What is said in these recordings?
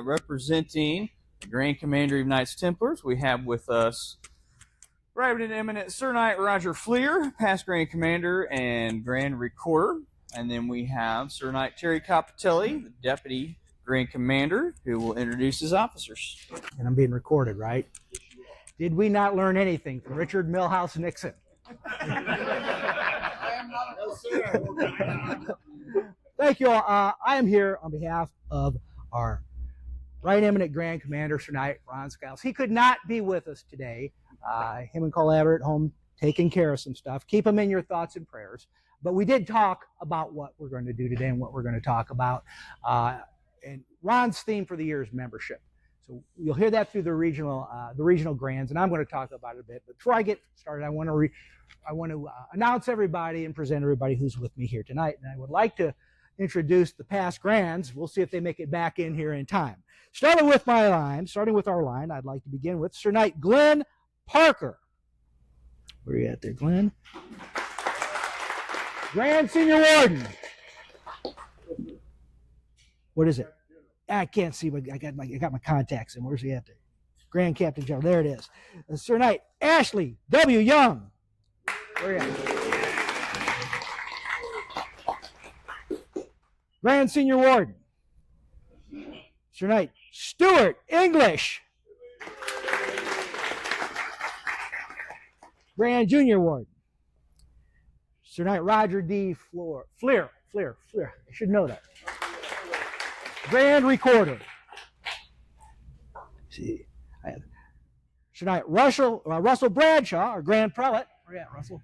representing the Grand Commandery of Knights Templars, we have with us Right and Eminent Sir Knight Roger Fleer, past Grand Commander and Grand Recorder. And then we have Sir Knight Terry Coppotelli, the Deputy Grand Commander, who will introduce his officers. And I'm being recorded, right? Did we not learn anything from Richard Milhouse Nixon? Thank you all. I am here on behalf of our Right Eminent Grand Commander, Sir Knight Ron Skiles. He could not be with us today. Him and Cole Abbott at home taking care of some stuff. Keep him in your thoughts and prayers. But we did talk about what we're going to do today and what we're going to talk about. And Ron's theme for the year is membership. So you'll hear that through the regional grands, and I'm going to talk about it a bit. But before I get started, I want to announce everybody and present everybody who's with me here tonight. And I would like to introduce the past grands. We'll see if they make it back in here in time. Starting with our line, I'd like to begin with Sir Knight Glenn Parker. Where are you at there, Glenn? Grand Senior Warden. What is it? I can't see, but I got my contacts in. Where's he at there? Grand Captain General. There it is. Sir Knight Ashley W. Young. Where are you at? Grand Senior Warden. Sir Knight Stuart English. Grand Junior Warden. Sir Knight Roger D. Fleer. I should know that. Grand Recorder. Let's see, I have Sir Knight Russell Bradshaw, our Grand Prelate. Where you at, Russell?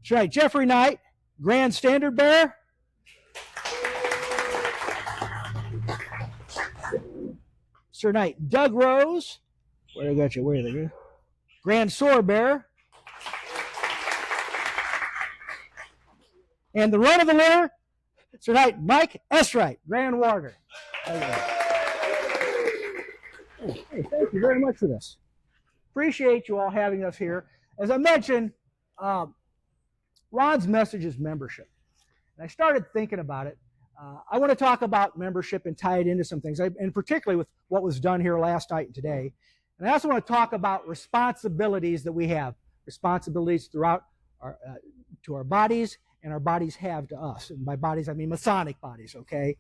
Sir Knight Jeffrey Knight, Grand Standard Bearer. Sir Knight Doug Rose. Where I got you? Where are they? Grand Sword Bearer. And the run of the litter, Sir Knight Mike Esright, Grand Warder. Hey, thank you very much for this. Appreciate you all having us here. As I mentioned, Ron's message is membership. And I started thinking about it. I want to talk about membership and tie it into some things, and particularly with what was done here last night and today. And I also want to talk about responsibilities that we have, responsibilities throughout to our bodies, and our bodies have to us. And by bodies, I mean Masonic bodies, okay?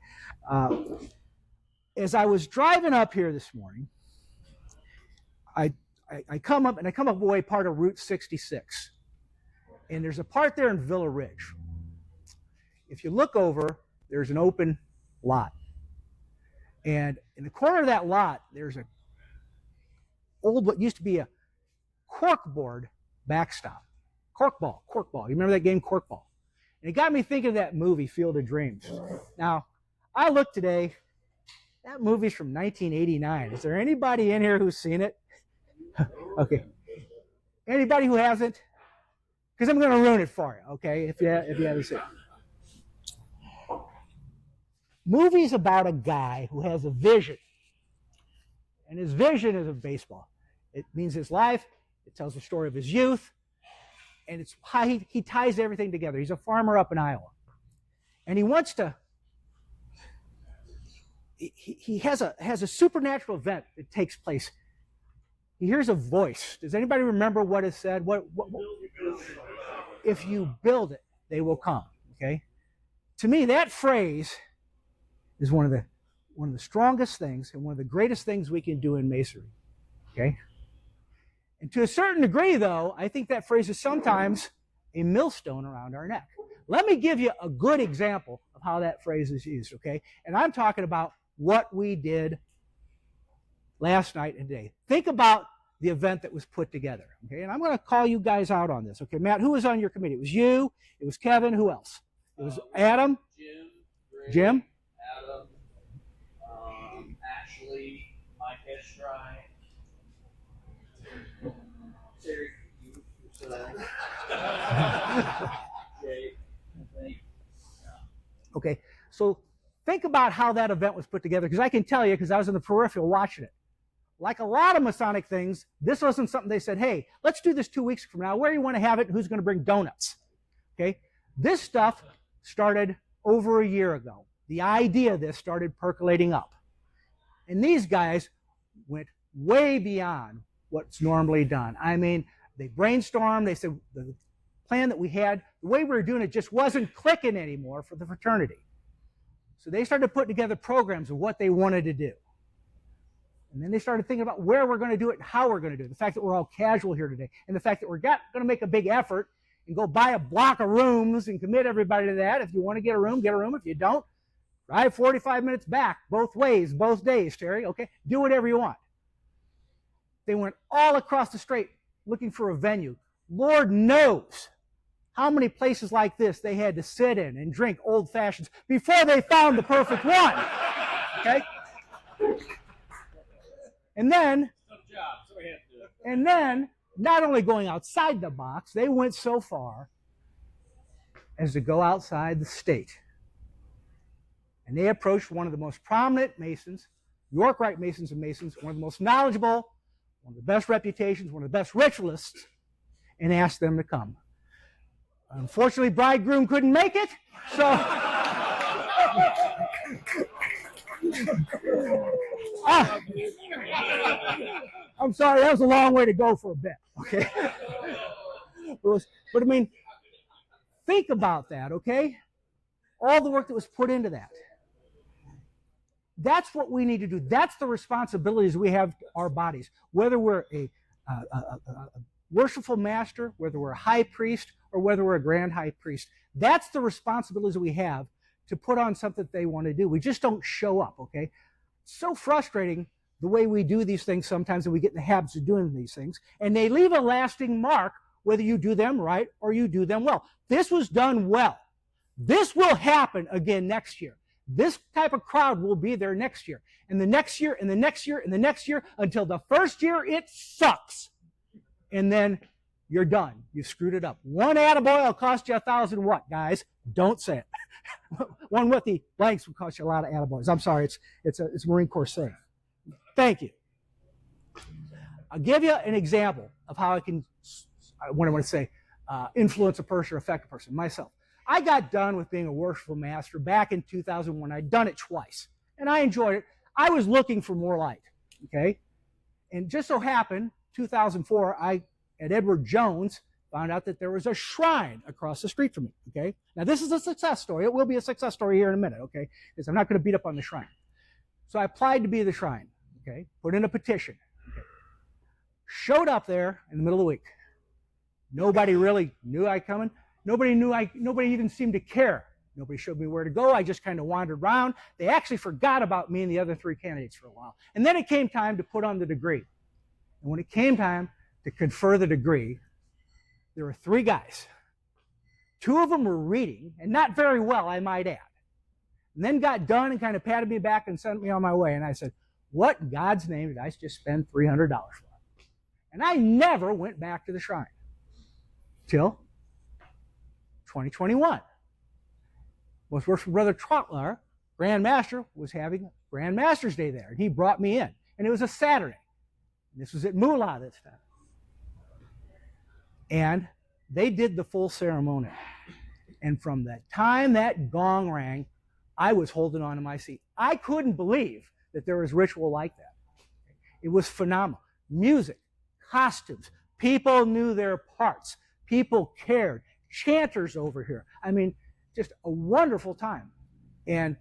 As I was driving up here this morning, I come up away part of Route 66. And there's a part there in Villa Ridge. If you look over, there's an open lot. And in the corner of that lot, there's a what used to be a corkboard backstop. Corkball. You remember that game, Corkball? And it got me thinking of that movie, Field of Dreams. Now, I looked today, that movie's from 1989. Is there anybody in here who's seen it? Okay. Anybody who hasn't? Because I'm going to ruin it for you, okay, if you haven't seen it. Movie's about a guy who has a vision. And his vision is of baseball. It means his life. It tells the story of his youth. And it's how he ties everything together. He's a farmer up in Iowa. And he wants to, he has a supernatural event that takes place. He hears a voice. Does anybody remember what is said? What if you build it, they will come. Okay? To me, that phrase is one of the strongest things and one of the greatest things we can do in masonry. Okay? And to a certain degree, though, I think that phrase is sometimes a millstone around our neck. Let me give you a good example of how that phrase is used, okay? And I'm talking about what we did last night and today. Think about the event that was put together, okay? And I'm going to call you guys out on this, okay? Matt, who was on your committee? It was you, it was Kevin, who else? It was Adam? Jim? Adam, Ashley, Mike Estrai, Terry, Okay, so think about how that event was put together, because I can tell you, because I was in the peripheral watching it. Like a lot of Masonic things, this wasn't something they said, hey, let's do this 2 weeks from now. Where do you want to have it? Who's going to bring donuts? Okay, this stuff started over a year ago. The idea of this started percolating up. And these guys went way beyond what's normally done. I mean, they brainstormed, they said the plan that we had, the way we were doing it just wasn't clicking anymore for the fraternity. So they started putting together programs of what they wanted to do. And then they started thinking about where we're going to do it and how we're going to do it. The fact that we're all casual here today, and the fact that we're going to make a big effort and go buy a block of rooms and commit everybody to that. If you want to get a room, get a room. If you don't, drive 45 minutes back, both ways, both days, Terry, okay? Do whatever you want. They went all across the strait looking for a venue. Lord knows how many places like this they had to sit in and drink old fashions before they found the perfect one, okay? And then, not only going outside the box, they went so far as to go outside the state. And they approached one of the most prominent Masons, York Rite Masons and Masons, one of the most knowledgeable, one of the best reputations, one of the best ritualists, and asked them to come. Unfortunately, bridegroom couldn't make it, so I'm sorry, that was a long way to go for a bit, okay? But I mean, think about that, okay? All the work that was put into that. That's what we need to do. That's the responsibilities we have to our bodies. Whether we're a worshipful master, whether we're a high priest, or whether we're a grand high priest. That's the responsibilities we have to put on something that they want to do. We just don't show up, okay? It's so frustrating the way we do these things sometimes, and we get in the habits of doing these things, and they leave a lasting mark whether you do them right or you do them well. This was done well. This will happen again next year. This type of crowd will be there next year, and the next year, and the next year, and the next year, until the first year it sucks. And then you're done. You've screwed it up. One attaboy will cost you 1,000 what, guys? Don't say it. One with the blanks will cost you a lot of attaboys. I'm sorry, it's a Marine Corps saying. Thank you. I'll give you an example of how I can, what I want to say, influence a person or affect a person, myself. I got done with being a worshipful master back in 2001. I'd done it twice, and I enjoyed it. I was looking for more light, okay? And just so happened, 2004, I, at Edward Jones, found out that there was a shrine across the street from me, okay? Now, this is a success story. It will be a success story here in a minute, okay? Because I'm not going to beat up on the shrine. So I applied to be the shrine, okay? Put in a petition, okay? Showed up there in the middle of the week. Nobody really knew I coming. Nobody even seemed to care. Nobody showed me where to go. I just kind of wandered around. They actually forgot about me and the other three candidates for a while. And then it came time to put on the degree. And when it came time to confer the degree, there were three guys. Two of them were reading, and not very well, I might add. And then got done and kind of patted me back and sent me on my way. And I said, what in God's name did I just spend $300 for? And I never went back to the shrine till 2021. Most worshipful Brother Trotler, Grand Master, was having Grand Master's Day there, and he brought me in. And it was a Saturday. And this was at Moolah this time. And they did the full ceremony. And from the time that gong rang, I was holding on to my seat. I couldn't believe that there was ritual like that. It was phenomenal. Music, costumes, people knew their parts. People cared. Chanters over here. I mean, just a wonderful time. And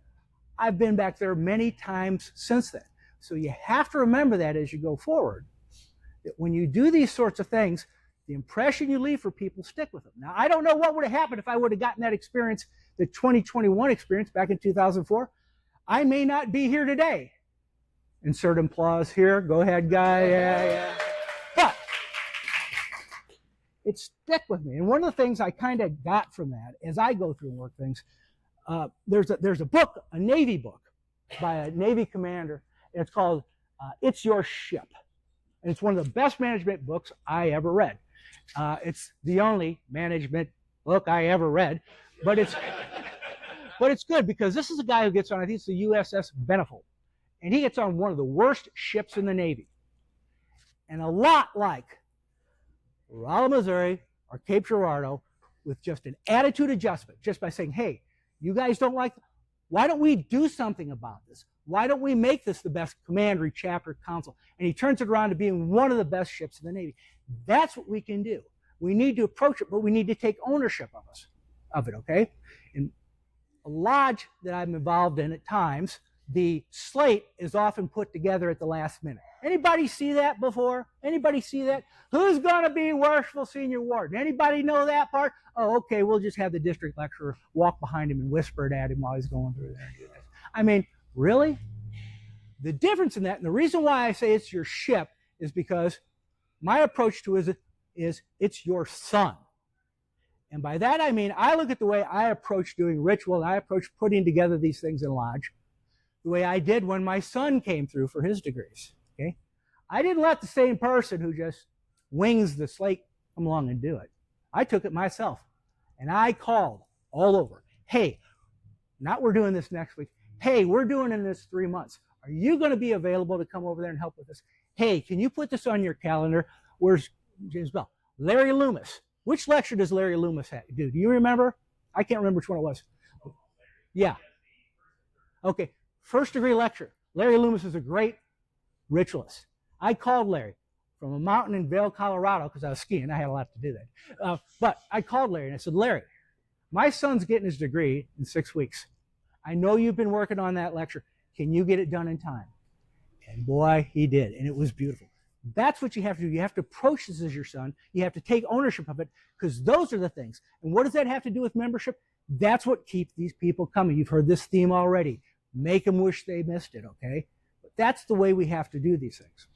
I've been back there many times since then. So you have to remember that as you go forward, that when you do these sorts of things, the impression you leave for people stick with them. Now, I don't know what would have happened if I would have gotten that experience, the 2021 experience back in 2004. I may not be here today. Insert applause here. Go ahead, guy. Yeah. But it stuck with me. And one of the things I kind of got from that as I go through and work things, there's a book, a Navy book by a Navy commander. It's called It's Your Ship. And it's one of the best management books I ever read. It's the only management book I ever read, but it's good because this is a guy who gets on, I think it's the USS Benefold, and he gets on one of the worst ships in the Navy. And a lot like Rolla, Missouri, or Cape Girardeau, with just an attitude adjustment, just by saying, hey, You guys don't like, why don't we do something about this? Why don't we make this the best commandery chapter council? And he turns it around to being one of the best ships in the Navy. That's what we can do. We need to approach it, but we need to take ownership of it, okay? In a lodge that I'm involved in at times, the slate is often put together at the last minute. Anybody see that before? Anybody see that? Who's going to be worshipful senior warden? Anybody know that part? Oh, okay, we'll just have the district lecturer walk behind him and whisper it at him while he's going through there and do this. I mean, really? The difference in that, and the reason why I say it's your ship, is because my approach to it is it's your son. And by that I mean, I look at the way I approach doing ritual, and I approach putting together these things in lodge, the way I did when my son came through for his degrees. Okay? I didn't let the same person who just wings the slate come along and do it. I took it myself. And I called all over. Hey, not we're doing this next week. Hey, we're doing it in this 3 months. Are you going to be available to come over there and help with this? Hey, can you put this on your calendar? Where's James Bell? Larry Loomis. Which lecture does Larry Loomis do? Do you remember? I can't remember which one it was. Yeah. Okay. First degree lecture. Larry Loomis is a great ritualist. I called Larry from a mountain in Vail, Colorado, because I was skiing. I had a lot to do that. But I called Larry and I said, Larry, my son's getting his degree in 6 weeks. I know you've been working on that lecture. Can you get it done in time? And boy, he did. And it was beautiful. That's what you have to do. You have to approach this as your son. You have to take ownership of it, because those are the things. And what does that have to do with membership? That's what keeps these people coming. You've heard this theme already. Make them wish they missed it, okay? But that's the way we have to do these things.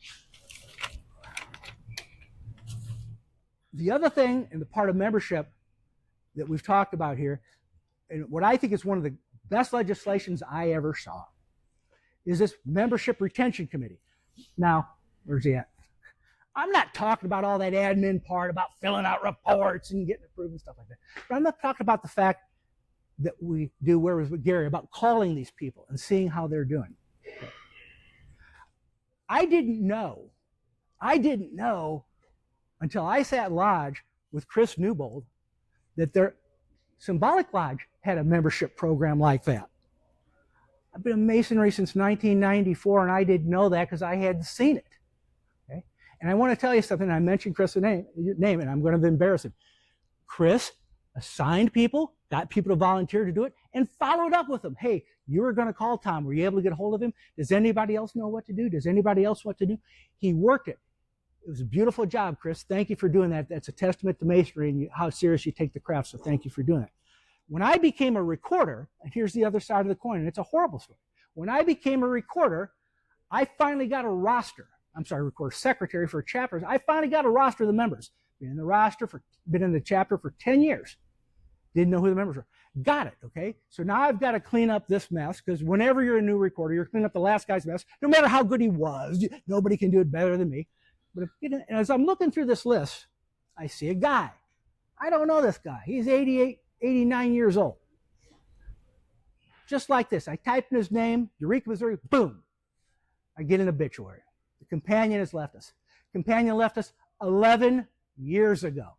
The other thing, and the part of membership that we've talked about here, and what I think is one of the best legislations I ever saw, is this membership retention committee. Now, where's he at? I'm not talking about all that admin part about filling out reports and getting approved and stuff like that. But I'm not talking about the fact that we do, where was with Gary, about calling these people and seeing how they're doing. I didn't know until I sat lodge with Chris Newbold that their Symbolic Lodge had a membership program like that. I've been in Masonry since 1994, and I didn't know that because I hadn't seen it. Okay? And I want to tell you something. I mentioned Chris' name, and I'm going to embarrass him. Chris assigned people, got people to volunteer to do it, and followed up with them. Hey, you were going to call Tom. Were you able to get a hold of him? Does anybody else know what to do? Does anybody else what to do? He worked it. It was a beautiful job, Chris. Thank you for doing that. That's a testament to Masonry and how serious you take the craft, so thank you for doing that. When I became a recorder, and here's the other side of the coin, and it's a horrible story. When I became a recorder, I finally got a roster. Recorder secretary for chapters. I finally got a roster of the members. Been in the chapter for 10 years. Didn't know who the members were. Got it, okay? So now I've got to clean up this mess, because whenever you're a new recorder, you're cleaning up the last guy's mess, no matter how good he was. Nobody can do it better than me. But as I'm looking through this list, I see a guy. I don't know this guy. He's 88, 89 years old. Just like this. I type in his name, Eureka, Missouri, boom. I get an obituary. The companion has left us. The companion left us 11 years ago.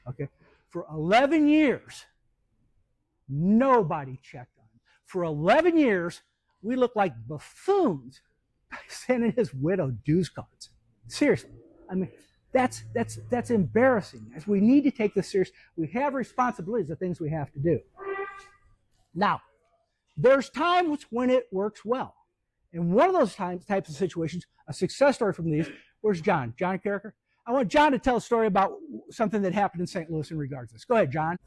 Okay? For 11 years, nobody checked on him. For 11 years, we looked like buffoons by sending his widow dues cards. Seriously. I mean, that's embarrassing. As we need to take this serious. We have responsibilities, the things we have to do. Now, there's times when it works well. And one of those types of situations, a success story from these, where's John? John Carricker? I want John to tell a story about something that happened in St. Louis in regards to this. Go ahead, John.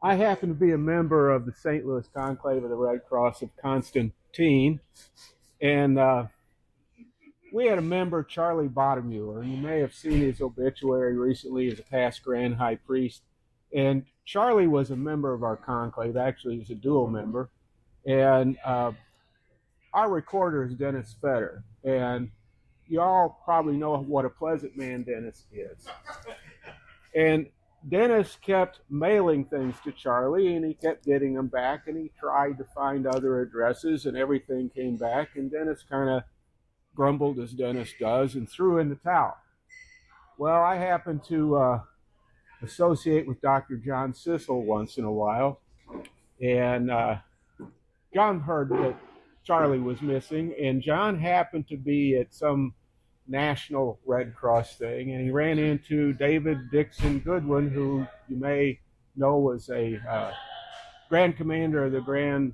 I happen to be a member of the St. Louis Conclave of the Red Cross of Constantine, and we had a member, Charlie Bottomuller, and you may have seen his obituary recently as a past Grand High Priest. And Charlie was a member of our conclave. Actually, he was a dual member. And our recorder is Dennis Fetter. And you all probably know what a pleasant man Dennis is. And Dennis kept mailing things to Charlie, and he kept getting them back, and he tried to find other addresses, and everything came back. And Dennis kind of grumbled, as Dennis does, and threw in the towel. Well, I happened to associate with Dr. John Sissel once in a while, And John heard that Charlie was missing, and John happened to be at some national Red Cross thing, and he ran into David Dixon Goodwin, who you may know was a Grand Commander of the Grand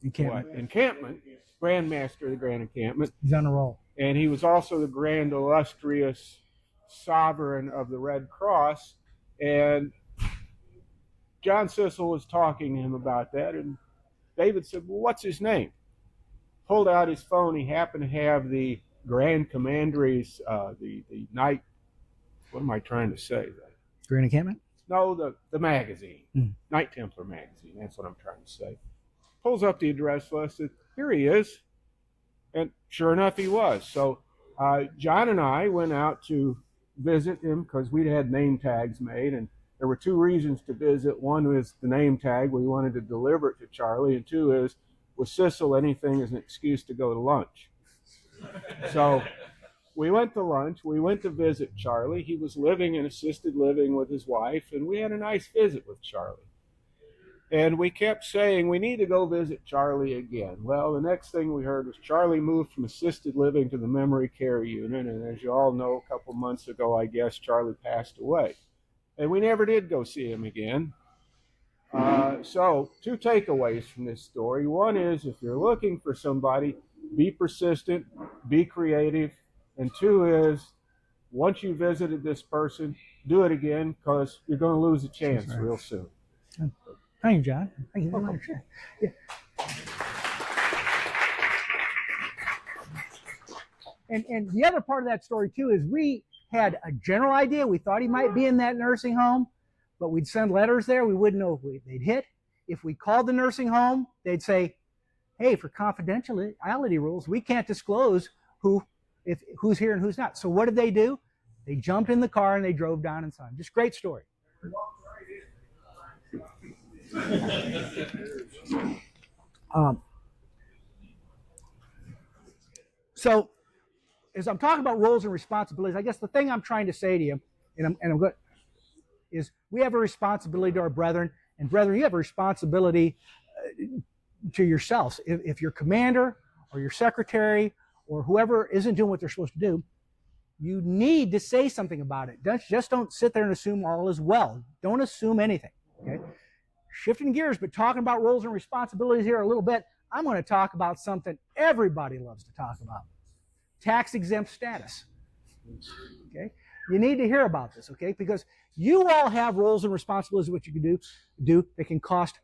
Encampment, Grand Master of the Grand Encampment. He's on a roll. And he was also the Grand Illustrious Sovereign of the Red Cross. And John Sissel was talking to him about that, and David said, well, what's his name? Pulled out his phone. He happened to have the Grand Commandery's, the night, what am I trying to say? Grand Encampment? No, the magazine, Night Templar magazine. That's what I'm trying to say. Pulls up the address list. Said, here he is. And sure enough, he was. So John and I went out to visit him because we'd had name tags made, and there were two reasons to visit. One was the name tag. We wanted to deliver it to Charlie. And two is, with Sissel, anything is an excuse to go to lunch. So we went to lunch. We went to visit Charlie. He was living in assisted living with his wife, and we had a nice visit with Charlie. And we kept saying, we need to go visit Charlie again. Well, the next thing we heard was Charlie moved from assisted living to the memory care unit. And as you all know, a couple months ago, I guess, Charlie passed away. And we never did go see him again. So two takeaways from this story. One is, if you're looking for somebody, be persistent, be creative. And two is, once you visited this person, do it again, because you're going to lose a chance real soon. Thank you, John. Thank you very much. Yeah. And the other part of that story, too, is we had a general idea. We thought he might be in that nursing home, but we'd send letters there. We wouldn't know if they'd hit. If we called the nursing home, they'd say, hey, for confidentiality rules, we can't disclose who's here and who's not. So what did they do? They jumped in the car and they drove down and saw him. Just great story. So as I'm talking about roles and responsibilities, I guess the thing I'm trying to say to you, and I'm good, is we have a responsibility to our brethren, and brethren, you have a responsibility to yourselves. If your commander or your secretary or whoever isn't doing what they're supposed to do, you need to say something about it. Just don't sit there and assume all is well. Don't assume anything. Okay? Shifting gears, but talking about roles and responsibilities here a little bit, I'm going to talk about something everybody loves to talk about. Tax-exempt status. Okay? You need to hear about this, okay? Because you all have roles and responsibilities of what you can do that can cost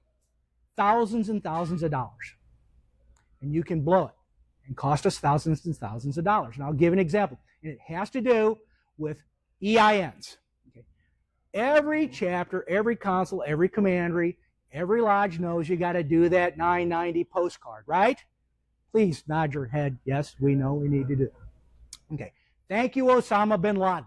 thousands and thousands of dollars. And you can blow it and cost us thousands and thousands of dollars. And I'll give an example. And it has to do with EINs. Okay? Every chapter, every council, every commandery, every lodge knows you got to do that 990 postcard, right? Please nod your head. Yes, we know we need to do it. Okay. Thank you, Osama bin Laden.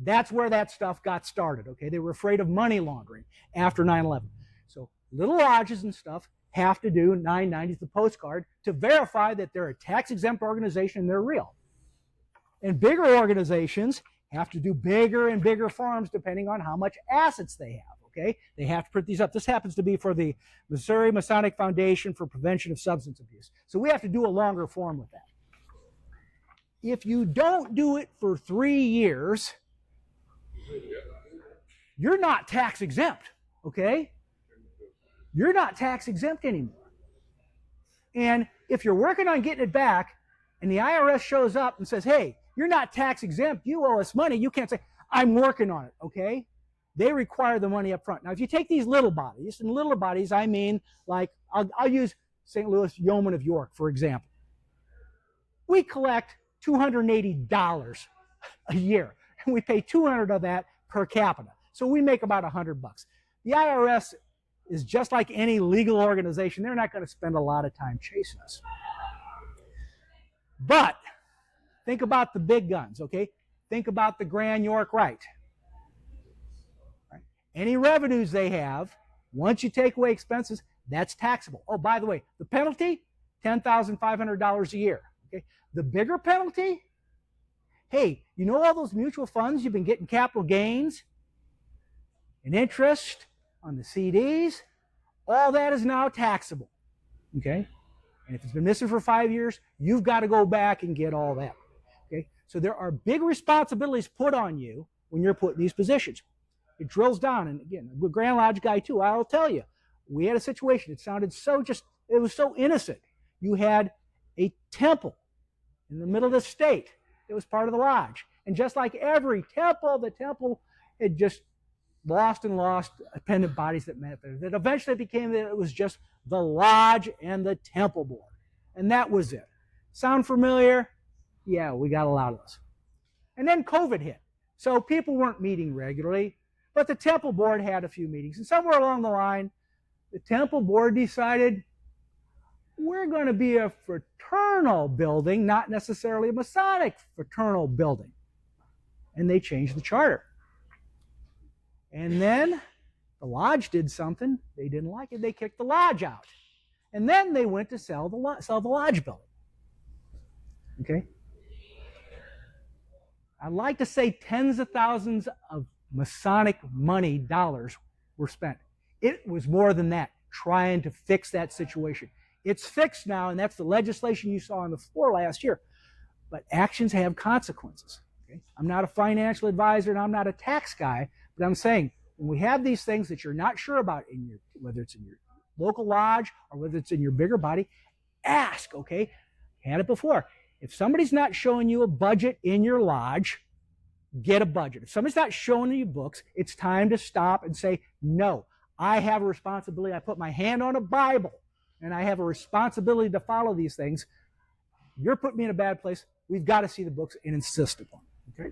That's where that stuff got started, okay? They were afraid of money laundering after 9/11. So little lodges and stuff have to do 990s, the postcard, to verify that they're a tax-exempt organization and they're real. And bigger organizations have to do bigger and bigger forms depending on how much assets they have, okay? They have to print these up. This happens to be for the Missouri Masonic Foundation for Prevention of Substance Abuse. So we have to do a longer form with that. If you don't do it for 3 years, you're not tax exempt, okay? You're not tax exempt anymore. And if you're working on getting it back and the IRS shows up and says, hey, you're not tax exempt, you owe us money, you can't say, I'm working on it, okay? They require the money up front. Now, if you take these little bodies, and little bodies, I mean, like, I'll use St. Louis Yeoman of York, for example. We collect $280 a year, and we pay $200 of that per capita. So we make about $100. The IRS is just like any legal organization. They're not going to spend a lot of time chasing us. But think about the big guns, okay? Think about the Grand York Rite. Right? Any revenues they have, once you take away expenses, that's taxable. Oh, by the way, the penalty, $10,500 a year. Okay? The bigger penalty, hey, you know all those mutual funds you've been getting capital gains and interest on the CDs? All that is now taxable. Okay? And if it's been missing for 5 years, you've got to go back and get all that. Okay? So there are big responsibilities put on you when you're put in these positions. It drills down, and again, the Grand Lodge guy too, I'll tell you, we had a situation, it sounded so it was so innocent. You had a temple in the middle of the state that was part of the lodge. And just like every temple, the temple had just lost appendant bodies that met there. That eventually became that it was just the lodge and the temple board. And that was it. Sound familiar? Yeah, we got a lot of those. And then COVID hit. So people weren't meeting regularly, but the temple board had a few meetings. And somewhere along the line, the temple board decided we're going to be a fraternal building, not necessarily a Masonic fraternal building. And they changed the charter. And then the lodge did something. They didn't like it. They kicked the lodge out. And then they went to sell the lodge building. Okay? I'd like to say tens of thousands of Masonic money, dollars, were spent. It was more than that, trying to fix that situation. It's fixed now, and that's the legislation you saw on the floor last year. But actions have consequences. Okay? I'm not a financial advisor, and I'm not a tax guy, but I'm saying when we have these things that you're not sure about, whether it's in your local lodge or whether it's in your bigger body, ask, okay? Had it before. If somebody's not showing you a budget in your lodge, get a budget. If somebody's not showing you books, it's time to stop and say, no, I have a responsibility. I put my hand on a Bible, and I have a responsibility to follow these things. You're putting me in a bad place. We've got to see the books and insist upon it. Okay?